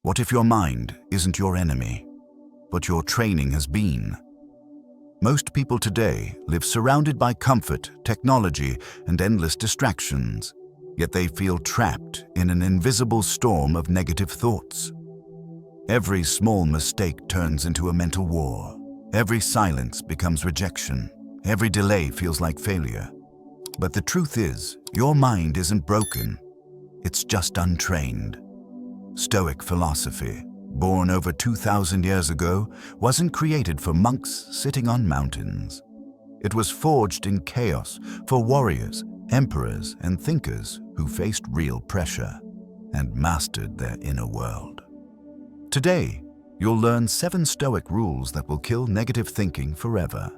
What if your mind isn't your enemy, but your training has been? Most people today live surrounded by comfort, technology, and endless distractions, yet they feel trapped in an invisible storm of negative thoughts. Every small mistake turns into a mental war. Every silence becomes rejection. Every delay feels like failure. But the truth is, your mind isn't broken. It's just untrained. Stoic philosophy, born over 2,000 years ago, wasn't created for monks sitting on mountains. It was forged in chaos for warriors, emperors, and thinkers who faced real pressure and mastered their inner world. Today, you'll learn 7 Stoic rules that will kill negative thinking forever.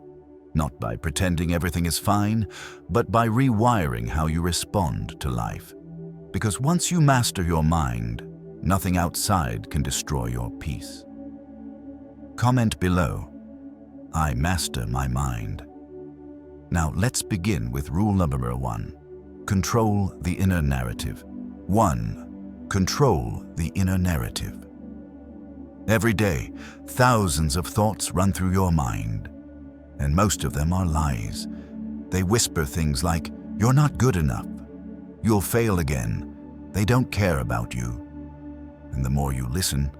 Not by pretending everything is fine, but by rewiring how you respond to life. Because once you master your mind, nothing outside can destroy your peace. Comment below, I master my mind. Now let's begin with rule number 1. Control the inner narrative. 1. Control the inner narrative. Every day, thousands of thoughts run through your mind, and most of them are lies. They whisper things like, "You're not good enough," "You'll fail again," "They don't care about you." And the more you listen,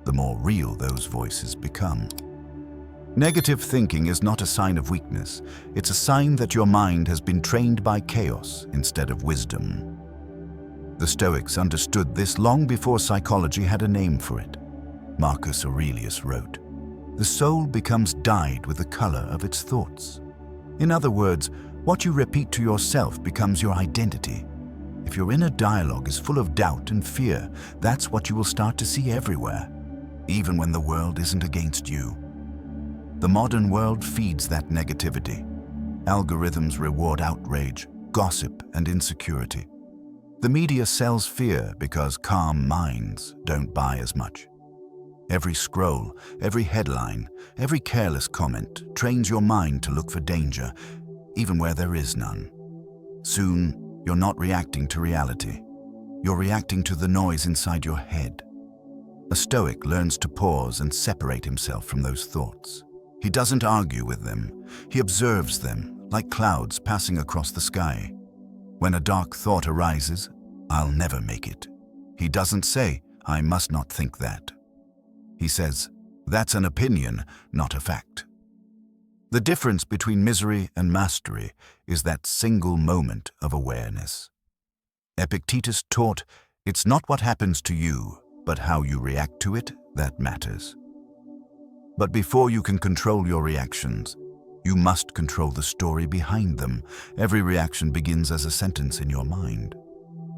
the more real those voices become. Negative thinking is not a sign of weakness. It's a sign that your mind has been trained by chaos instead of wisdom. The Stoics understood this long before psychology had a name for it. Marcus Aurelius wrote, "The soul becomes dyed with the color of its thoughts." In other words, what you repeat to yourself becomes your identity. If your inner dialogue is full of doubt and fear, that's what you will start to see everywhere, even when the world isn't against you. The modern world feeds that negativity. Algorithms reward outrage, gossip, and insecurity. The media sells fear because calm minds don't buy as much. Every scroll, every headline, every careless comment trains your mind to look for danger, even where there is none. Soon, you're not reacting to reality. You're reacting to the noise inside your head. A Stoic learns to pause and separate himself from those thoughts. He doesn't argue with them. He observes them, like clouds passing across the sky. When a dark thought arises, "I'll never make it," he doesn't say, "I must not think that." He says, "That's an opinion, not a fact." The difference between misery and mastery is that single moment of awareness. Epictetus taught, it's not what happens to you, but how you react to it that matters. But before you can control your reactions, you must control the story behind them. Every reaction begins as a sentence in your mind.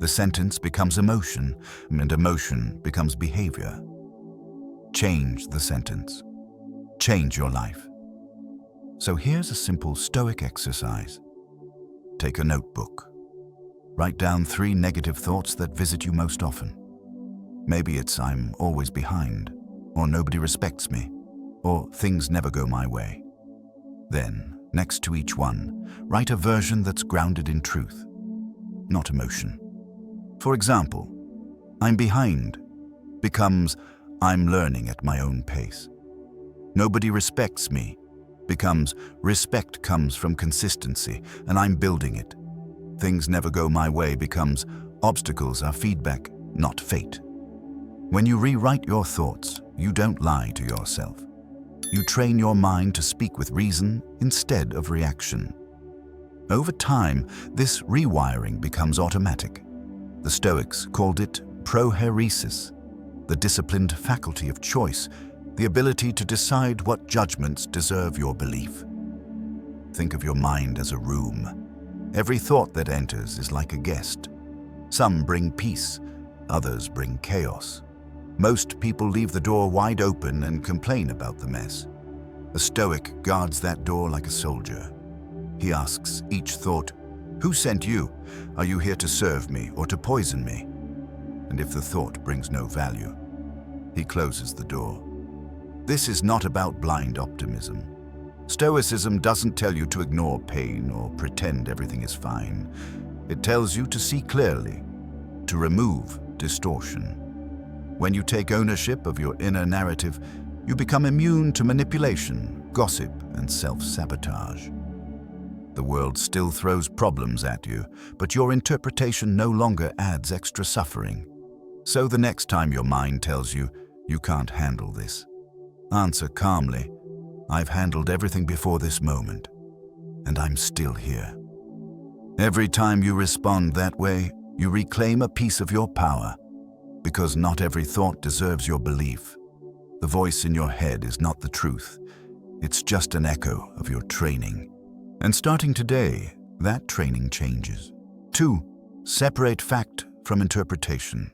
The sentence becomes emotion, and emotion becomes behavior. Change the sentence. Change your life. So here's a simple Stoic exercise. Take a notebook. Write down 3 negative thoughts that visit you most often. Maybe it's "I'm always behind," or "nobody respects me," or "things never go my way." Then, next to each one, write a version that's grounded in truth, not emotion. For example, "I'm behind" becomes "I'm learning at my own pace." "Nobody respects me" becomes "respect comes from consistency and I'm building it." "Things never go my way" becomes "obstacles are feedback, not fate." When you rewrite your thoughts, you don't lie to yourself. You train your mind to speak with reason instead of reaction. Over time, this rewiring becomes automatic. The Stoics called it prohairesis, the disciplined faculty of choice, the ability to decide what judgments deserve your belief. Think of your mind as a room. Every thought that enters is like a guest. Some bring peace, others bring chaos. Most people leave the door wide open and complain about the mess. A Stoic guards that door like a soldier. He asks each thought, "Who sent you? Are you here to serve me or to poison me?" And if the thought brings no value, he closes the door. This is not about blind optimism. Stoicism doesn't tell you to ignore pain or pretend everything is fine. It tells you to see clearly, to remove distortion. When you take ownership of your inner narrative, you become immune to manipulation, gossip, and self-sabotage. The world still throws problems at you, but your interpretation no longer adds extra suffering. So the next time your mind tells you, you can't handle this, answer calmly, I've handled everything before this moment, and I'm still here. Every time you respond that way, you reclaim a piece of your power, because not every thought deserves your belief. The voice in your head is not the truth. It's just an echo of your training. And starting today, that training changes. 2. Separate fact from interpretation.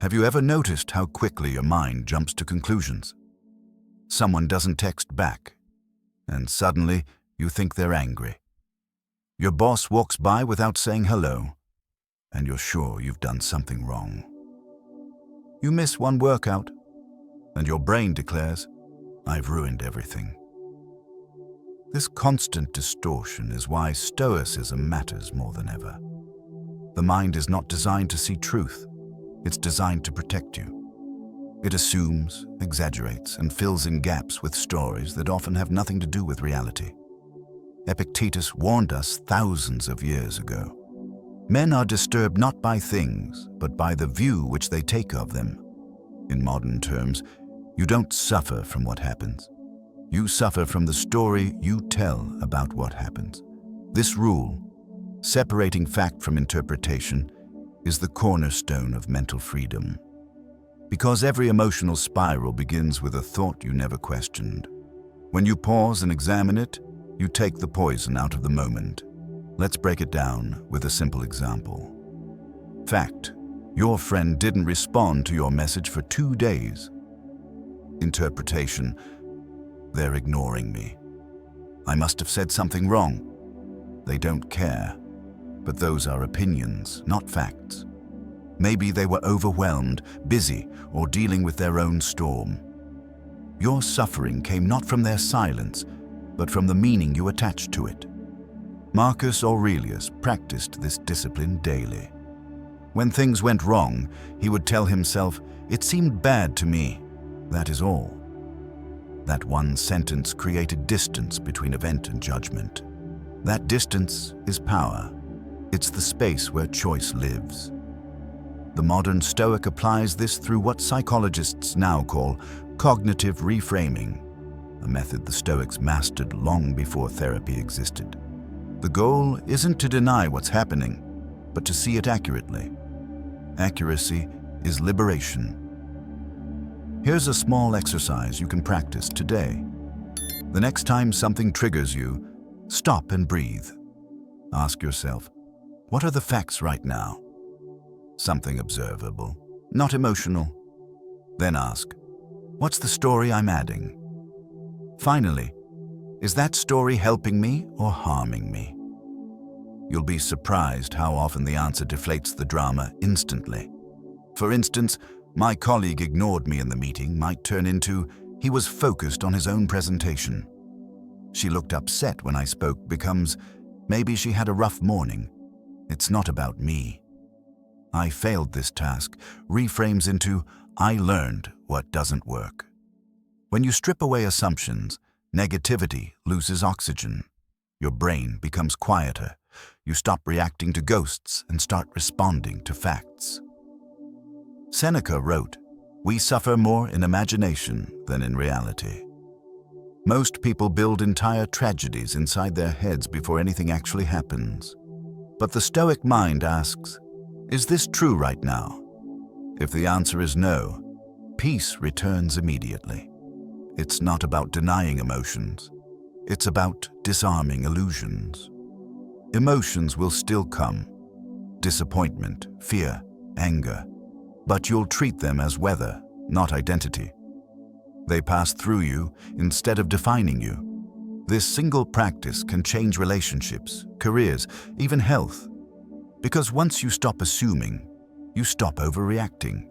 Have you ever noticed how quickly your mind jumps to conclusions? Someone doesn't text back, and suddenly you think they're angry. Your boss walks by without saying hello, and you're sure you've done something wrong. You miss one workout, and your brain declares, I've ruined everything. This constant distortion is why Stoicism matters more than ever. The mind is not designed to see truth. It's designed to protect you. It assumes, exaggerates, and fills in gaps with stories that often have nothing to do with reality. Epictetus warned us thousands of years ago. Men are disturbed not by things, but by the view which they take of them. In modern terms, you don't suffer from what happens. You suffer from the story you tell about what happens. This rule, separating fact from interpretation, is the cornerstone of mental freedom. Because every emotional spiral begins with a thought you never questioned. When you pause and examine it, you take the poison out of the moment. Let's break it down with a simple example. Fact: your friend didn't respond to your message for 2 days. Interpretation: they're ignoring me. I must have said something wrong. They don't care. But those are opinions, not facts. Maybe they were overwhelmed, busy, or dealing with their own storm. Your suffering came not from their silence, but from the meaning you attached to it. Marcus Aurelius practiced this discipline daily. When things went wrong, he would tell himself, "It seemed bad to me. That is all." That one sentence created distance between event and judgment. That distance is power. It's the space where choice lives. The modern Stoic applies this through what psychologists now call cognitive reframing, a method the Stoics mastered long before therapy existed. The goal isn't to deny what's happening, but to see it accurately. Accuracy is liberation. Here's a small exercise you can practice today. The next time something triggers you, stop and breathe. Ask yourself, what are the facts right now? Something observable, not emotional. Then ask, what's the story I'm adding? Finally, is that story helping me or harming me? You'll be surprised how often the answer deflates the drama instantly. For instance, my colleague ignored me in the meeting might turn into, he was focused on his own presentation. She looked upset when I spoke becomes, maybe she had a rough morning. It's not about me. I failed this task reframes into, I learned what doesn't work. When you strip away assumptions, negativity loses oxygen. Your brain becomes quieter. You stop reacting to ghosts and start responding to facts. Seneca wrote, "We suffer more in imagination than in reality." Most people build entire tragedies inside their heads before anything actually happens. But the Stoic mind asks, is this true right now? If the answer is no, peace returns immediately. It's not about denying emotions. It's about disarming illusions. Emotions will still come. Disappointment, fear, anger. But you'll treat them as weather, not identity. They pass through you instead of defining you. This single practice can change relationships, careers, even health. Because once you stop assuming, you stop overreacting.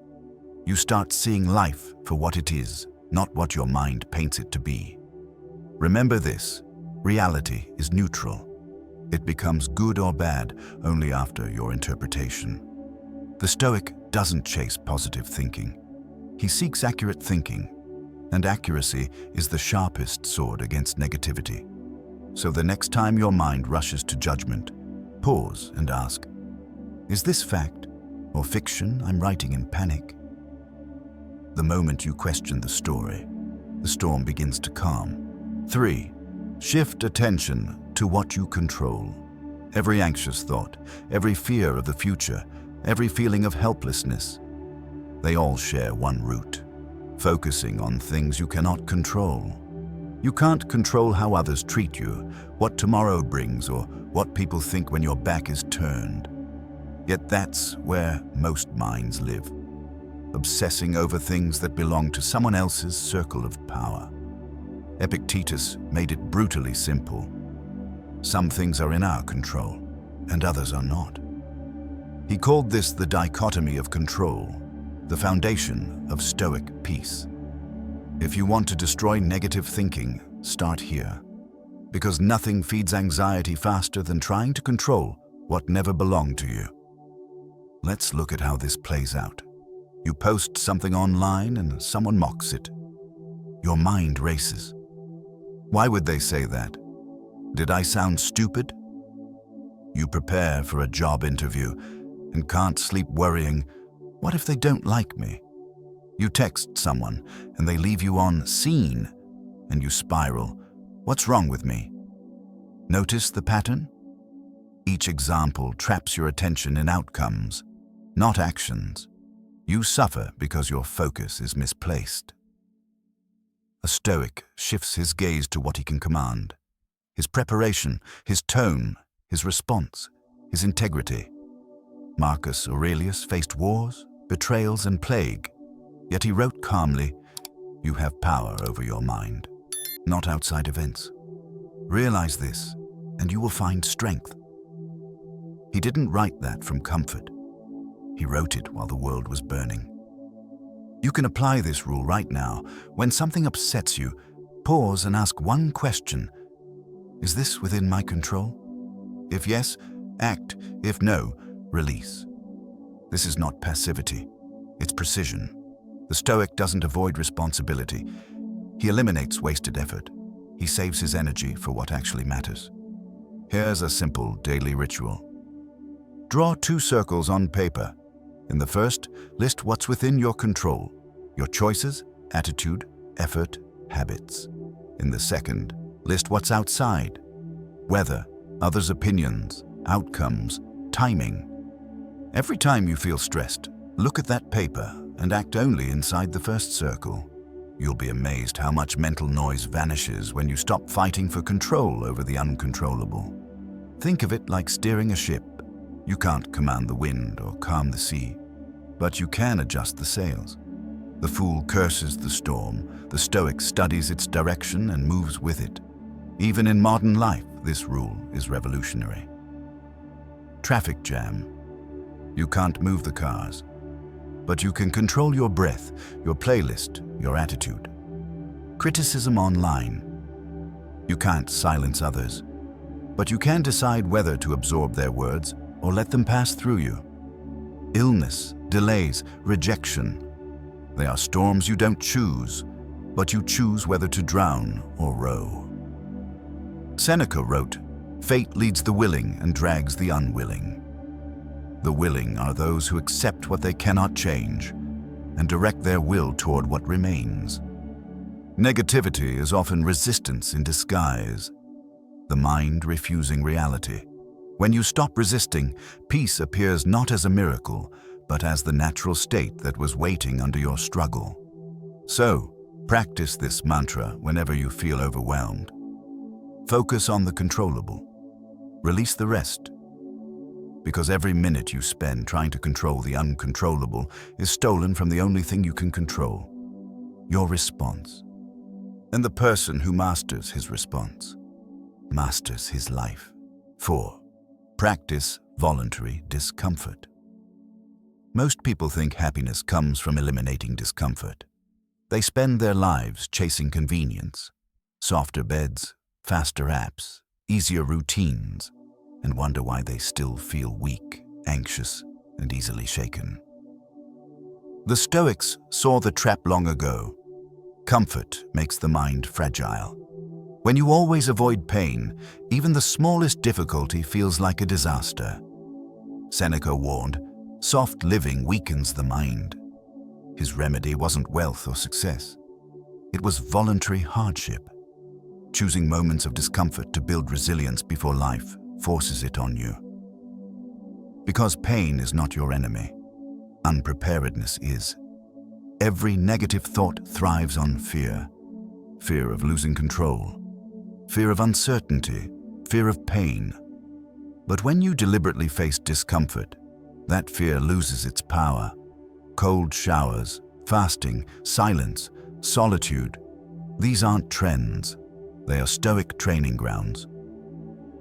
You start seeing life for what it is, not what your mind paints it to be. Remember this, reality is neutral. It becomes good or bad only after your interpretation. The Stoic doesn't chase positive thinking. He seeks accurate thinking, and accuracy is the sharpest sword against negativity. So the next time your mind rushes to judgment, pause and ask, is this fact or fiction I'm writing in panic? The moment you question the story, the storm begins to calm. 3. Shift attention to what you control. Every anxious thought, every fear of the future, every feeling of helplessness, they all share one root: focusing on things you cannot control. You can't control how others treat you, what tomorrow brings, or what people think when your back is turned. Yet that's where most minds live, obsessing over things that belong to someone else's circle of power. Epictetus made it brutally simple. Some things are in our control, and others are not. He called this the dichotomy of control, the foundation of Stoic peace. If you want to destroy negative thinking, start here. Because nothing feeds anxiety faster than trying to control what never belonged to you. Let's look at how this plays out. You post something online and someone mocks it. Your mind races. Why would they say that? Did I sound stupid? You prepare for a job interview and can't sleep worrying, what if they don't like me? You text someone and they leave you on seen, and you spiral, what's wrong with me? Notice the pattern? Each example traps your attention in outcomes, not actions. You suffer because your focus is misplaced. A Stoic shifts his gaze to what he can command. His preparation, his tone, his response, his integrity. Marcus Aurelius faced wars, betrayals, and plague, yet he wrote calmly, "You have power over your mind, not outside events. Realize this, and you will find strength." He didn't write that from comfort. He wrote it while the world was burning. You can apply this rule right now. When something upsets you, pause and ask one question. Is this within my control? If yes, act. If no, release. This is not passivity. It's precision. The Stoic doesn't avoid responsibility. He eliminates wasted effort. He saves his energy for what actually matters. Here's a simple daily ritual. Draw 2 circles on paper. In the first, list what's within your control, your choices, attitude, effort, habits. In the second, list what's outside, weather, others' opinions, outcomes, timing. Every time you feel stressed, look at that paper and act only inside the first circle. You'll be amazed how much mental noise vanishes when you stop fighting for control over the uncontrollable. Think of it like steering a ship. You can't command the wind or calm the sea, but you can adjust the sails. The fool curses the storm, the Stoic studies its direction and moves with it. Even in modern life, this rule is revolutionary. Traffic jam. You can't move the cars, but you can control your breath, your playlist, your attitude. Criticism online. You can't silence others, but you can decide whether to absorb their words or let them pass through you. Illness, delays, rejection. They are storms you don't choose, but you choose whether to drown or row. Seneca wrote, "Fate leads the willing and drags the unwilling." The willing are those who accept what they cannot change and direct their will toward what remains. Negativity is often resistance in disguise, the mind refusing reality. When you stop resisting, peace appears not as a miracle, but as the natural state that was waiting under your struggle. So, practice this mantra whenever you feel overwhelmed. Focus on the controllable. Release the rest. Because every minute you spend trying to control the uncontrollable is stolen from the only thing you can control, your response. And the person who masters his response masters his life. 4. Practice voluntary discomfort. Most people think happiness comes from eliminating discomfort. They spend their lives chasing convenience, softer beds, faster apps, easier routines, and wonder why they still feel weak, anxious, and easily shaken. The Stoics saw the trap long ago. Comfort makes the mind fragile. When you always avoid pain, even the smallest difficulty feels like a disaster. Seneca warned, soft living weakens the mind. His remedy wasn't wealth or success. It was voluntary hardship. Choosing moments of discomfort to build resilience before life forces it on you. Because pain is not your enemy, unpreparedness is. Every negative thought thrives on fear. Fear of losing control, fear of uncertainty, fear of pain. But when you deliberately face discomfort, that fear loses its power. Cold showers, fasting, silence, solitude, these aren't trends. They are Stoic training grounds.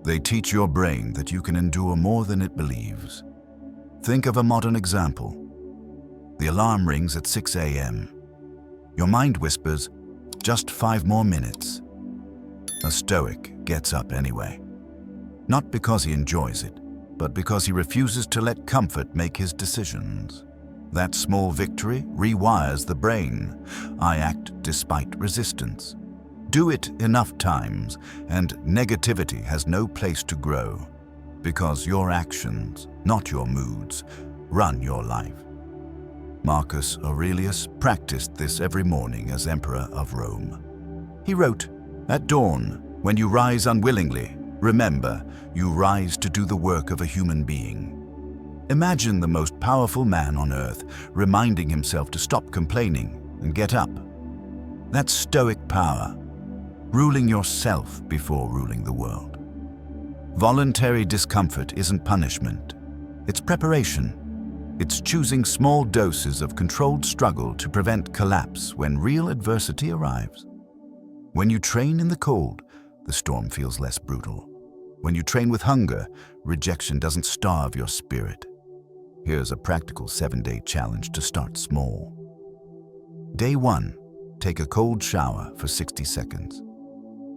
They teach your brain that you can endure more than it believes. Think of a modern example. The alarm rings at 6 a.m. Your mind whispers, just 5 more minutes. A Stoic gets up anyway. Not because he enjoys it, but because he refuses to let comfort make his decisions. That small victory rewires the brain. I act despite resistance. Do it enough times, and negativity has no place to grow, because your actions, not your moods, run your life. Marcus Aurelius practiced this every morning as Emperor of Rome. He wrote, "At dawn, when you rise unwillingly, remember, you rise to do the work of a human being." Imagine the most powerful man on earth reminding himself to stop complaining and get up. That's Stoic power, ruling yourself before ruling the world. Voluntary discomfort isn't punishment. It's preparation. It's choosing small doses of controlled struggle to prevent collapse when real adversity arrives. When you train in the cold, the storm feels less brutal. When you train with hunger, rejection doesn't starve your spirit. Here's a practical 7-day challenge to start small. Day 1, take a cold shower for 60 seconds.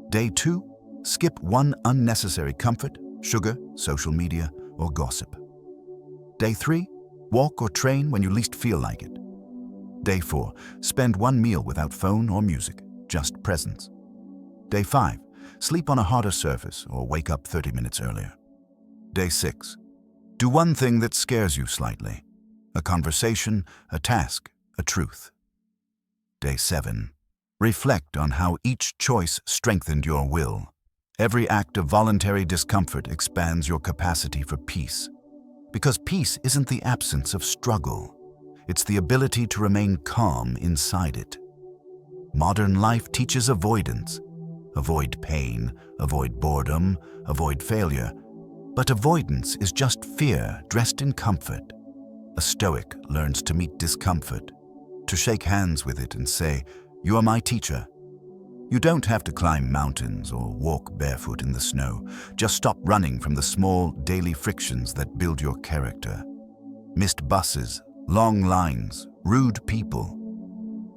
Day 2, skip one unnecessary comfort, sugar, social media, or gossip. Day 3, walk or train when you least feel like it. Day 4, spend one meal without phone or music, just presence. Day 5, sleep on a harder surface or wake up 30 minutes earlier. Day 6, do one thing that scares you slightly. A conversation, a task, a truth. Day 7, reflect on how each choice strengthened your will. Every act of voluntary discomfort expands your capacity for peace. Because peace isn't the absence of struggle. It's the ability to remain calm inside it. Modern life teaches avoidance. Avoid pain, avoid boredom, avoid failure. But avoidance is just fear dressed in comfort. A Stoic learns to meet discomfort, to shake hands with it and say, "You are my teacher." You don't have to climb mountains or walk barefoot in the snow. Just stop running from the small daily frictions that build your character. Missed buses, long lines, rude people.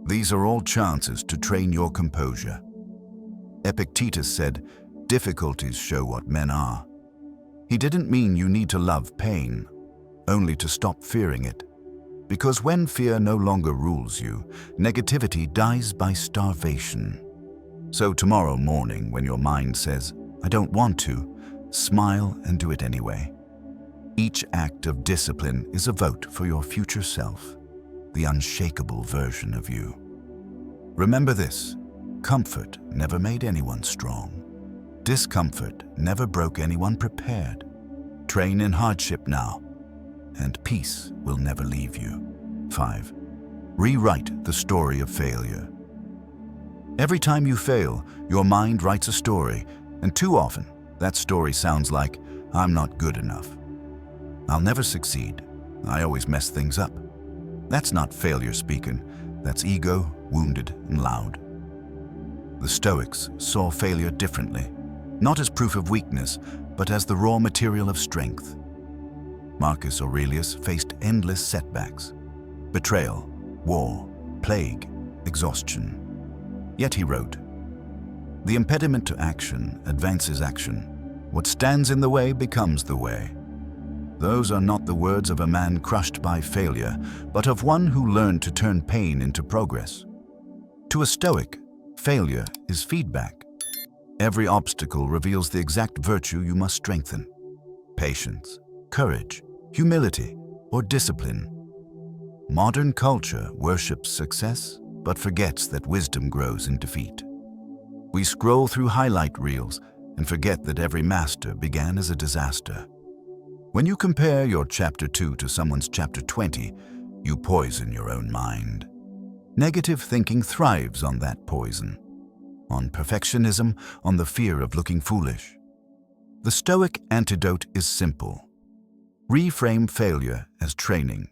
These are all chances to train your composure. Epictetus said, "Difficulties show what men are." He didn't mean you need to love pain, only to stop fearing it. Because when fear no longer rules you, negativity dies by starvation. So tomorrow morning, when your mind says, "I don't want to," smile and do it anyway. Each act of discipline is a vote for your future self, the unshakable version of you. Remember this, comfort never made anyone strong. Discomfort never broke anyone prepared. Train in hardship now, and peace will never leave you. 5. Rewrite the story of failure. Every time you fail, your mind writes a story, and too often, that story sounds like, "I'm not good enough. I'll never succeed. I always mess things up." That's not failure speaking. That's ego, wounded and loud. The Stoics saw failure differently, not as proof of weakness, but as the raw material of strength. Marcus Aurelius faced endless setbacks: betrayal, war, plague, exhaustion. Yet he wrote, "The impediment to action advances action. What stands in the way becomes the way." Those are not the words of a man crushed by failure, but of one who learned to turn pain into progress. To a Stoic, failure is feedback. Every obstacle reveals the exact virtue you must strengthen: patience, courage, humility, or discipline. Modern culture worships success, but forgets that wisdom grows in defeat. We scroll through highlight reels and forget that every master began as a disaster. When you compare your chapter 2 to someone's chapter 20, you poison your own mind. Negative thinking thrives on that poison, on perfectionism, on the fear of looking foolish. The Stoic antidote is simple. Reframe failure as training.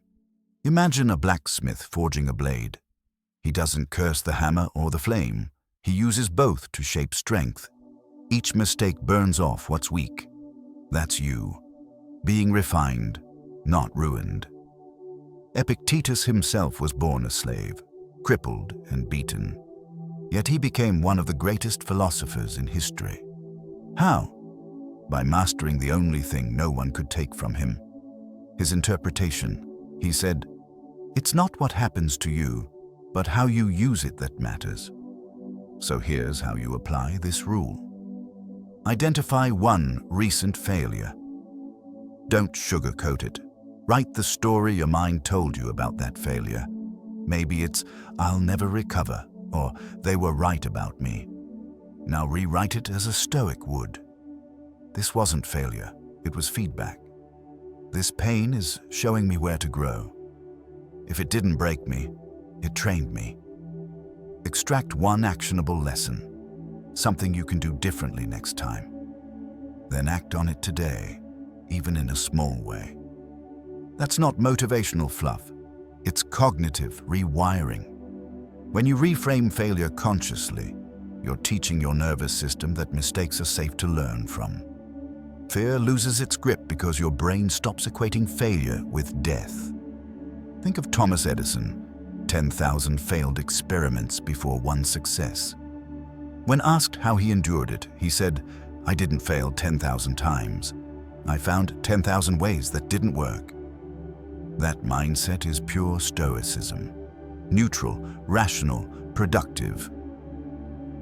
Imagine a blacksmith forging a blade. He doesn't curse the hammer or the flame. He uses both to shape strength. Each mistake burns off what's weak. That's you, being refined, not ruined. Epictetus himself was born a slave, crippled and beaten. Yet he became one of the greatest philosophers in history. How? By mastering the only thing no one could take from him: his interpretation. He said, "It's not what happens to you, but how you use it that matters." So here's how you apply this rule. Identify one recent failure. Don't sugarcoat it. Write the story your mind told you about that failure. Maybe it's, "I'll never recover," or "They were right about me." Now rewrite it as a Stoic would. This wasn't failure, it was feedback. This pain is showing me where to grow. If it didn't break me, it trained me. Extract one actionable lesson, something you can do differently next time. Then act on it today, even in a small way. That's not motivational fluff, it's cognitive rewiring. When you reframe failure consciously, you're teaching your nervous system that mistakes are safe to learn from. Fear loses its grip because your brain stops equating failure with death. Think of Thomas Edison, 10,000 failed experiments before one success. When asked how he endured it, he said, "I didn't fail 10,000 times. I found 10,000 ways that didn't work." That mindset is pure Stoicism. Neutral, rational, productive.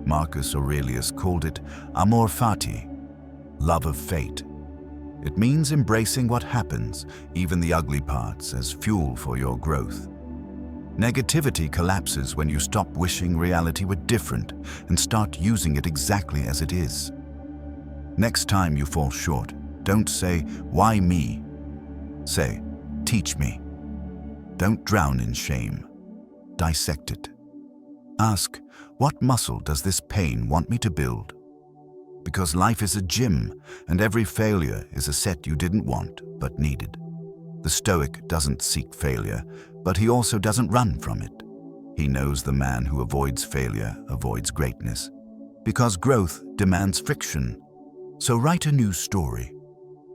Marcus Aurelius called it amor fati, love of fate. It means embracing what happens, even the ugly parts, as fuel for your growth. Negativity collapses when you stop wishing reality were different and start using it exactly as it is. Next time you fall short, don't say, "Why me?" Say, "Teach me." Don't drown in shame. Dissect it. Ask, what muscle does this pain want me to build? Because life is a gym, and every failure is a set you didn't want but needed. The Stoic doesn't seek failure, but he also doesn't run from it. He knows the man who avoids failure avoids greatness, because growth demands friction. So write a new story,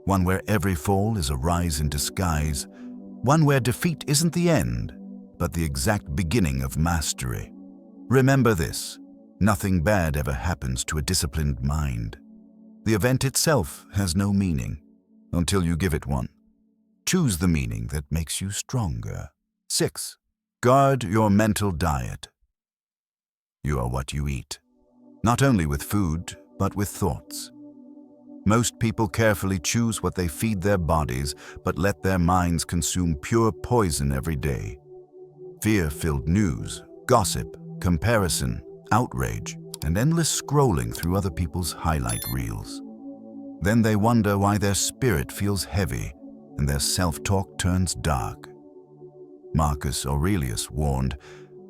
one where every fall is a rise in disguise, one where defeat isn't the end, but the exact beginning of mastery. Remember this: nothing bad ever happens to a disciplined mind. The event itself has no meaning until you give it one. Choose the meaning that makes you stronger. 6. Guard your mental diet. You are what you eat, not only with food, but with thoughts. Most people carefully choose what they feed their bodies, but let their minds consume pure poison every day. Fear-filled news, gossip, comparison, outrage, and endless scrolling through other people's highlight reels. Then they wonder why their spirit feels heavy and their self-talk turns dark. Marcus Aurelius warned,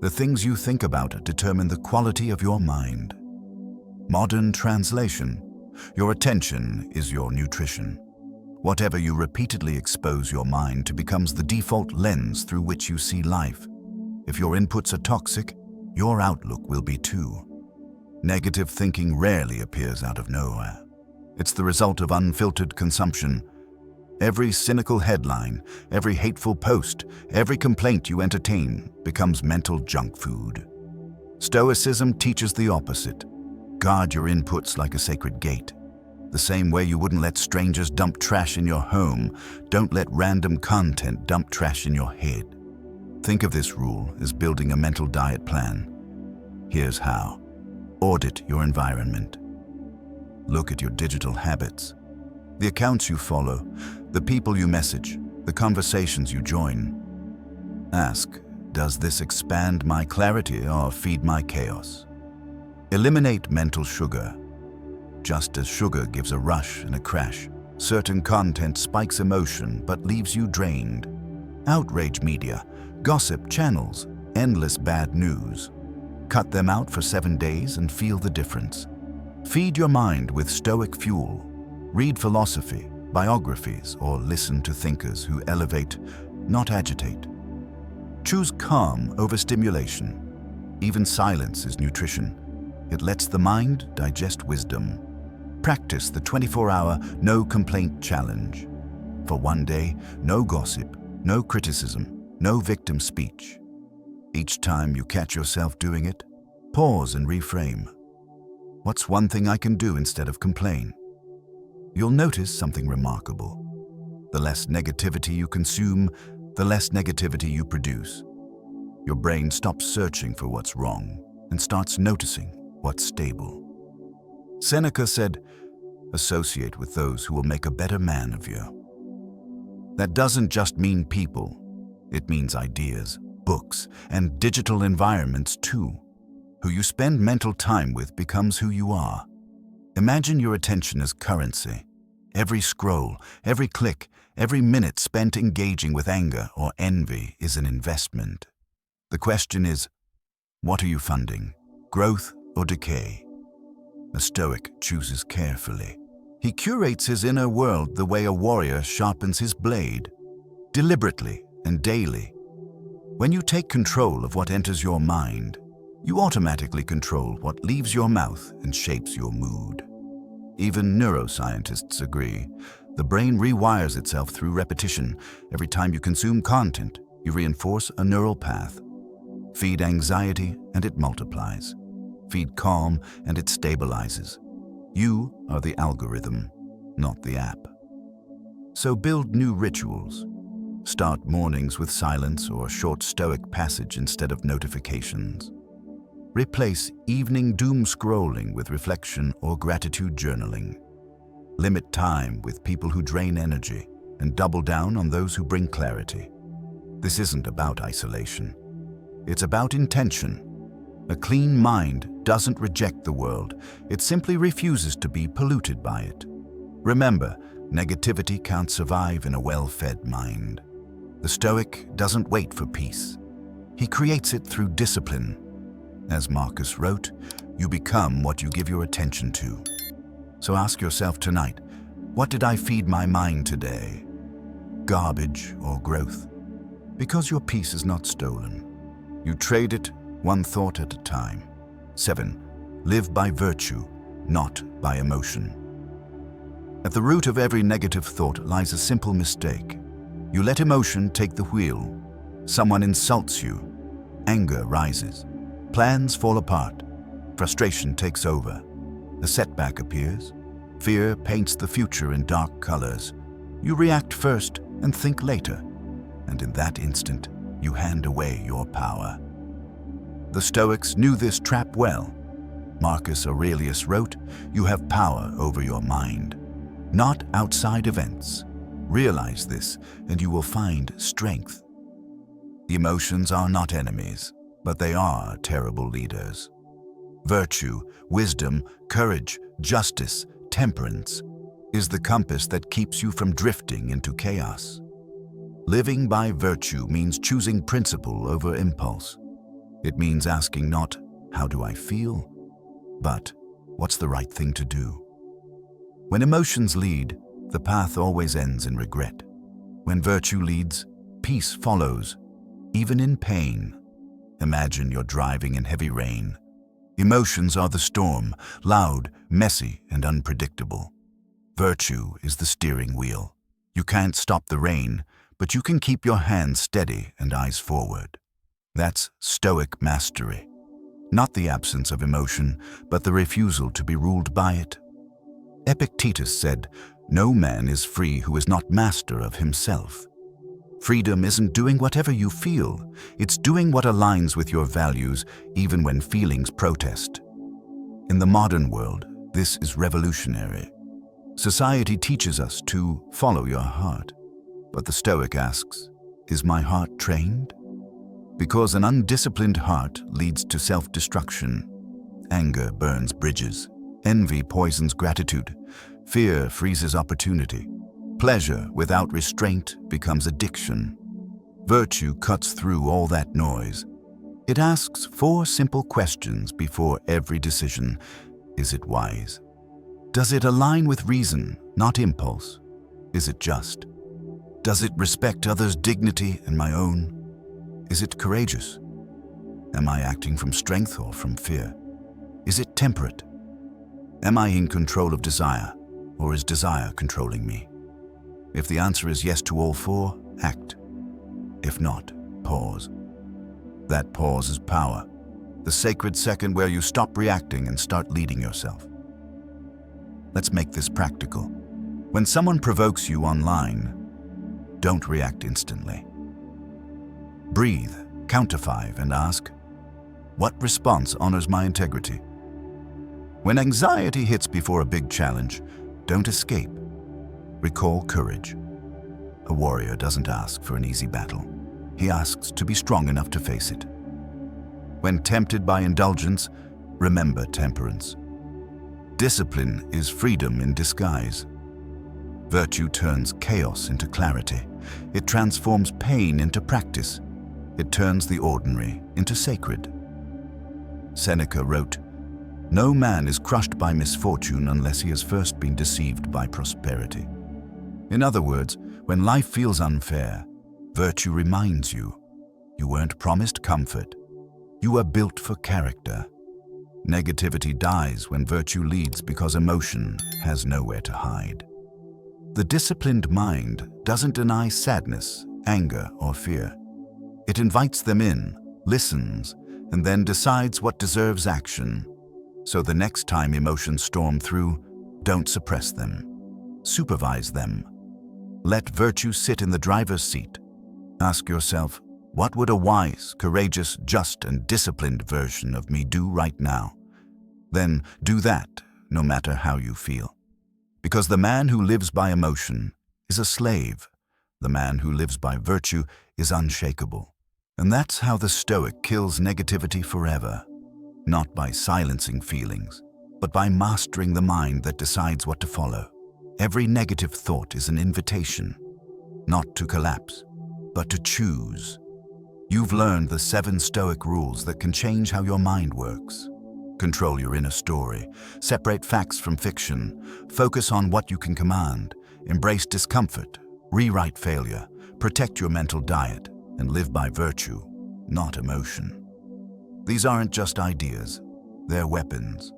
"The things you think about determine the quality of your mind." Modern translation: your attention is your nutrition. Whatever you repeatedly expose your mind to becomes the default lens through which you see life. If your inputs are toxic, your outlook will be too. Negative thinking rarely appears out of nowhere. It's the result of unfiltered consumption. Every cynical headline, every hateful post, every complaint you entertain becomes mental junk food. Stoicism teaches the opposite. Guard your inputs like a sacred gate. The same way you wouldn't let strangers dump trash in your home, don't let random content dump trash in your head. Think of this rule as building a mental diet plan. Here's how. Audit your environment. Look at your digital habits. The accounts you follow, the people you message, the conversations you join. Ask, does this expand my clarity or feed my chaos? Eliminate mental sugar. Just as sugar gives a rush and a crash, certain content spikes emotion but leaves you drained. Outrage media, gossip channels, endless bad news. Cut them out for 7 days and feel the difference. Feed your mind with Stoic fuel. Read philosophy, biographies, or listen to thinkers who elevate, not agitate. Choose calm over stimulation. Even silence is nutrition. It lets the mind digest wisdom. Practice the 24-hour no complaint challenge. For 1 day, no gossip, no criticism, no victim speech. Each time you catch yourself doing it, pause and reframe. What's one thing I can do instead of complain? You'll notice something remarkable. The less negativity you consume, the less negativity you produce. Your brain stops searching for what's wrong and starts noticing what's stable. Seneca said, "Associate with those who will make a better man of you." That doesn't just mean people. It means ideas, books, and digital environments too. Who you spend mental time with becomes who you are. Imagine your attention as currency. Every scroll, every click, every minute spent engaging with anger or envy is an investment. The question is, what are you funding? Growth or decay? A Stoic chooses carefully. He curates his inner world the way a warrior sharpens his blade, deliberately and daily. When you take control of what enters your mind, you automatically control what leaves your mouth and shapes your mood. Even neuroscientists agree. The brain rewires itself through repetition. Every time you consume content, you reinforce a neural path. Feed anxiety and it multiplies. Feed calm and it stabilizes. You are the algorithm, not the app. So build new rituals. Start mornings with silence or a short Stoic passage instead of notifications. Replace evening doom scrolling with reflection or gratitude journaling. Limit time with people who drain energy and double down on those who bring clarity. This isn't about isolation. It's about intention. A clean mind doesn't reject the world. It simply refuses to be polluted by it. Remember, negativity can't survive in a well-fed mind. The Stoic doesn't wait for peace. He creates it through discipline. As Marcus wrote, you become what you give your attention to. So ask yourself tonight, what did I feed my mind today? Garbage or growth? Because your peace is not stolen. You trade it one thought at a time. 7. Live by virtue, not by emotion. At the root of every negative thought lies a simple mistake. You let emotion take the wheel. Someone insults you. Anger rises. Plans fall apart. Frustration takes over. A setback appears. Fear paints the future in dark colors. You react first and think later. And in that instant, you hand away your power. The Stoics knew this trap well. Marcus Aurelius wrote, "You have power over your mind, not outside events. Realize this, and you will find strength." Emotions are not enemies, but they are terrible leaders. Virtue, wisdom, courage, justice, temperance is the compass that keeps you from drifting into chaos. Living by virtue means choosing principle over impulse. It means asking not, "How do I feel?" but "What's the right thing to do?" When emotions lead, the path always ends in regret. When virtue leads, peace follows, even in pain. Imagine you're driving in heavy rain. Emotions are the storm, loud, messy, and unpredictable. Virtue is the steering wheel. You can't stop the rain, but you can keep your hands steady and eyes forward. That's Stoic mastery. Not the absence of emotion, but the refusal to be ruled by it. Epictetus said, "No man is free who is not master of himself." Freedom isn't doing whatever you feel, it's doing what aligns with your values, even when feelings protest. In the modern world, this is revolutionary. Society teaches us to follow your heart. But the Stoic asks, is my heart trained? Because an undisciplined heart leads to self-destruction. Anger burns bridges. Envy poisons gratitude. Fear freezes opportunity. Pleasure without restraint becomes addiction. Virtue cuts through all that noise. It asks 4 simple questions before every decision. Is it wise? Does it align with reason, not impulse? Is it just? Does it respect others' dignity and my own? Is it courageous? Am I acting from strength or from fear? Is it temperate? Am I in control of desire, or is desire controlling me? If the answer is yes to all 4, act. If not, pause. That pause is power, the sacred second where you stop reacting and start leading yourself. Let's make this practical. When someone provokes you online, don't react instantly. Breathe, count to 5, and ask, what response honors my integrity? When anxiety hits before a big challenge, don't escape. Recall courage. A warrior doesn't ask for an easy battle. He asks to be strong enough to face it. When tempted by indulgence, remember temperance. Discipline is freedom in disguise. Virtue turns chaos into clarity. It transforms pain into practice. It turns the ordinary into sacred. Seneca wrote, "No man is crushed by misfortune unless he has first been deceived by prosperity." In other words, when life feels unfair, virtue reminds you, you weren't promised comfort. You are built for character. Negativity dies when virtue leads because emotion has nowhere to hide. The disciplined mind doesn't deny sadness, anger, or fear. It invites them in, listens, and then decides what deserves action. So the next time emotions storm through, don't suppress them. Supervise them. Let virtue sit in the driver's seat. Ask yourself, what would a wise, courageous, just, and disciplined version of me do right now? Then do that, no matter how you feel. Because the man who lives by emotion is a slave. The man who lives by virtue is unshakable. And that's how the Stoic kills negativity forever. Not by silencing feelings, but by mastering the mind that decides what to follow. Every negative thought is an invitation, not to collapse, but to choose. You've learned the 7 Stoic rules that can change how your mind works. Control your inner story, separate facts from fiction, focus on what you can command, embrace discomfort, rewrite failure, protect your mental diet, and live by virtue, not emotion. These aren't just ideas, they're weapons.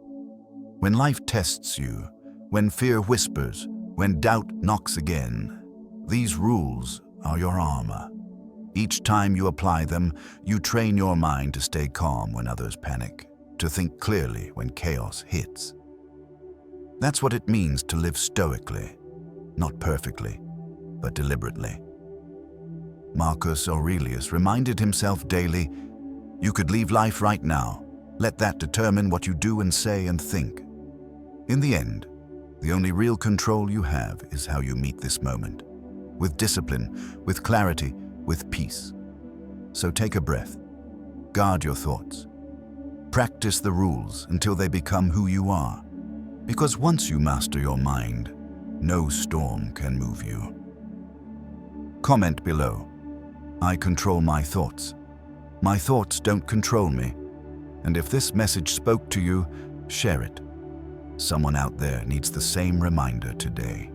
When life tests you, when fear whispers, when doubt knocks again, these rules are your armor. Each time you apply them, you train your mind to stay calm when others panic, to think clearly when chaos hits. That's what it means to live stoically, not perfectly, but deliberately. Marcus Aurelius reminded himself daily, "You could leave life right now. Let that determine what you do and say and think." In the end, the only real control you have is how you meet this moment, with discipline, with clarity, with peace. So take a breath, guard your thoughts, practice the rules until they become who you are, because once you master your mind, no storm can move you. Comment below, "I control my thoughts. My thoughts don't control me." And if this message spoke to you, share it. Someone out there needs the same reminder today.